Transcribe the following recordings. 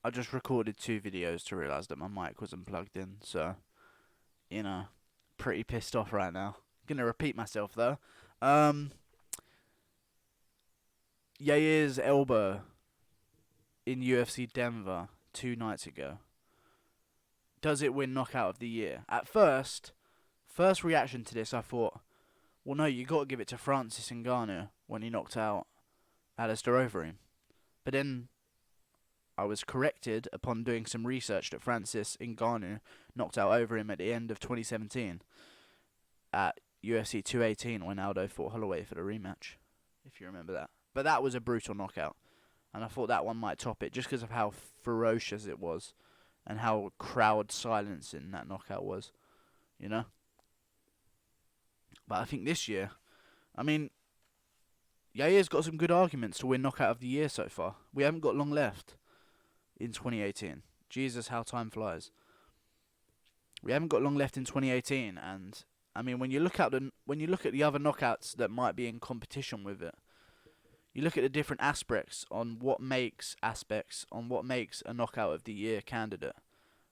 I just recorded 2 videos to realise that my mic wasn't plugged in, so, you know, pretty pissed off right now. Gonna repeat myself though. Um, Yair's elbow in UFC Denver 2 nights ago. Does it win knockout of the year? At first reaction to this, I thought, well, no, you got to give it to Francis Ngannou when he knocked out Alistair Overeem. But then I was corrected upon doing some research that Francis Ngannou knocked out Overeem at the end of 2017 at UFC 218 when Aldo fought Holloway for the rematch, if you remember that. But that was a brutal knockout, and I thought that one might top it just because of how ferocious it was and how crowd silencing that knockout was, you know? But I think this year, I mean, Yair's got some good arguments to win knockout of the year so far. We haven't got long left in 2018. Jesus, how time flies. We haven't got long left in 2018, and I mean, when you look at the other knockouts that might be in competition with it, you look at the different aspects on what makes a knockout of the year candidate.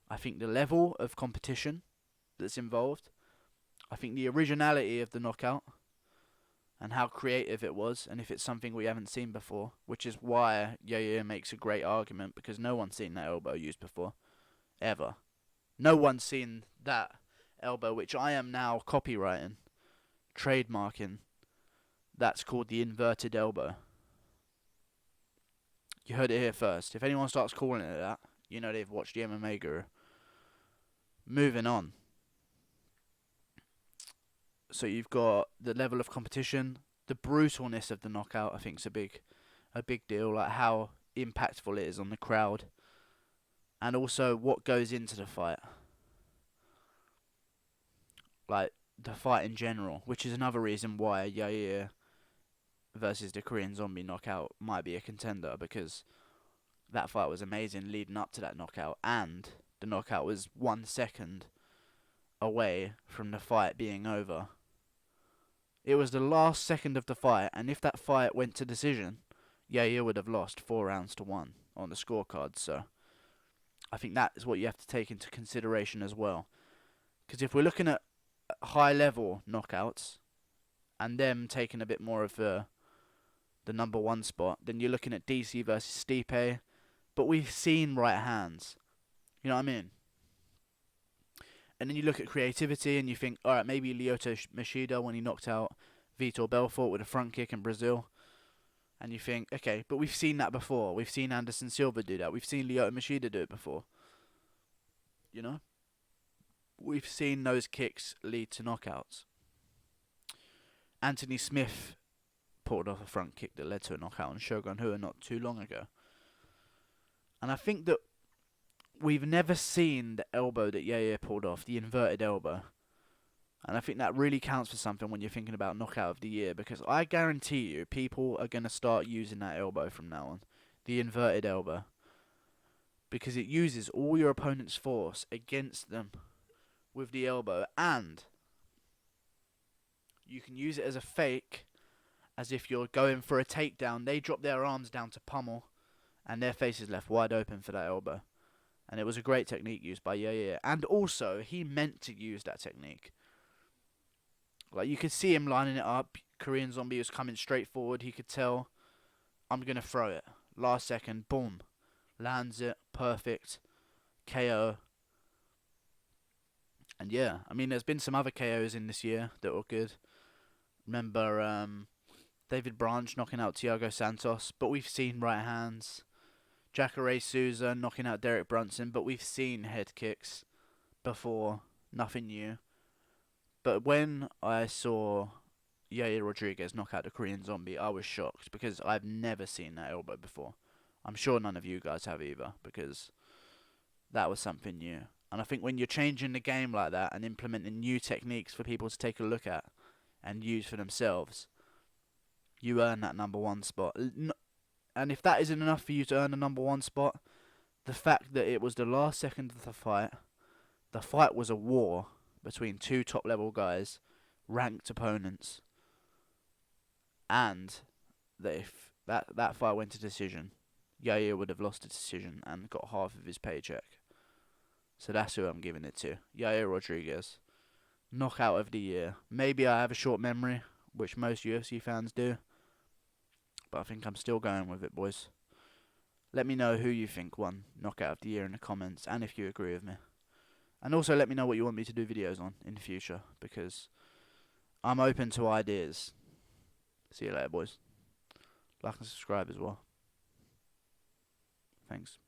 I think the level of competition that's involved. I think the originality of the knockout and how creative it was, and if it's something we haven't seen before, which is why Yair makes a great argument because no one's seen that elbow used before, ever. No one's seen that elbow, which I am now copywriting, trademarking. That's called the inverted elbow. You heard it here first. If anyone starts calling it that, you know they've watched the MMA Guru. Moving on. So you've got the level of competition, the brutalness of the knockout. I think is a big deal. Like how impactful it is on the crowd, and also what goes into the fight. Like the fight in general, which is another reason why Yair versus the Korean Zombie knockout might be a contender, because that fight was amazing leading up to that knockout, and the knockout was 1 second away from the fight being over. It was the last second of the fight, and if that fight went to decision, Yair would have lost 4 rounds to 1 on the scorecard. So I think that is what you have to take into consideration as well. Because if we're looking at high level knockouts and them taking a bit more of the number one spot, then you're looking at DC versus Stipe. But we've seen right hands. You know what I mean? And then you look at creativity and you think, alright, maybe Lyoto Machida when he knocked out Vitor Belfort with a front kick in Brazil. And you think, okay, but we've seen that before. We've seen Anderson Silva do that. We've seen Lyoto Machida do it before. You know? We've seen those kicks lead to knockouts. Anthony Smith pulled off a front kick that led to a knockout on Shogun Rua not too long ago. And I think that we've never seen the elbow that Yair pulled off, the inverted elbow. And I think that really counts for something when you're thinking about knockout of the year, because I guarantee you people are going to start using that elbow from now on. The inverted elbow. Because it uses all your opponent's force against them with the elbow, and you can use it as a fake, as if you're going for a takedown. They drop their arms down to pummel, and their face is left wide open for that elbow. And it was a great technique used by Yair. And also, he meant to use that technique. Like, you could see him lining it up. Korean Zombie was coming straight forward. He could tell, I'm going to throw it. Last second, boom. Lands it. Perfect. KO. And yeah, I mean, there's been some other KOs in this year that were good. Remember David Branch knocking out Thiago Santos. But we've seen right hands. Jacare Souza knocking out Derek Brunson, but we've seen head kicks before, nothing new. But when I saw Yair Rodriguez knock out the Korean Zombie, I was shocked because I've never seen that elbow before. I'm sure none of you guys have either, because that was something new. And I think when you're changing the game like that and implementing new techniques for people to take a look at and use for themselves, you earn that number one spot. And if that isn't enough for you to earn the number one spot, the fact that it was the last second of the fight was a war between 2 top level guys, ranked opponents, and that if that fight went to decision, Yair would have lost the decision and got half of his paycheck. So that's who I'm giving it to. Yair Rodriguez. Knockout of the year. Maybe I have a short memory, which most UFC fans do. But I think I'm still going with it, boys. Let me know who you think won Knockout of the Year in the comments, and if you agree with me. And also let me know what you want me to do videos on in the future, because I'm open to ideas. See you later, boys. Like and subscribe as well. Thanks.